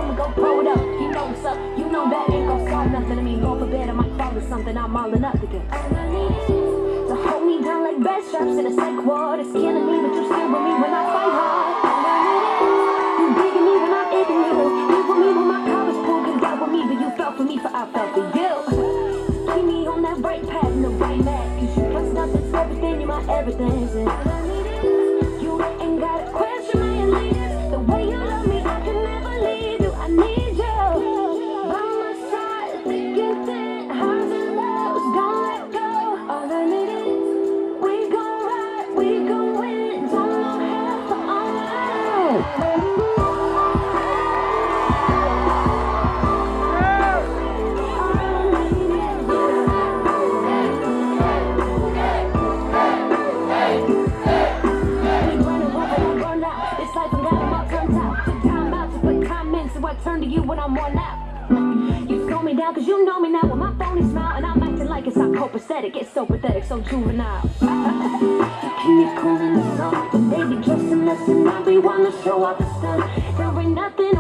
phone and go pull it up. You know what's up, you know that ain't gon' solve nothing. I mean, go for bed, I might fall or something, I'm all enough to get. So hold me down like bed straps in a psych ward. It's killing me, but you still with me when I fight hard. You digging me when I'm igging you. You with me when my car was pulled. You got with me, but you fell for me, for I fell for you. Keep me on that right path and the right map. Cause you plus nothing's everything, you're my everything. You ain't gotta question my allegiance. The way you love me, I can never leave you. I need you by my side, thick and thin, highs and lows, don't let go. All I need is we gon' ride, we gon' win. Don't know how, but all I know. Turn to you when I'm worn out. You slow me down cause you know me now. When my phony smile and I'm acting like it's not copacetic. It's so pathetic, so juvenile. Keep me cool in the sun, but they be dressing us and I be wanna show off the sun. There ain't nothing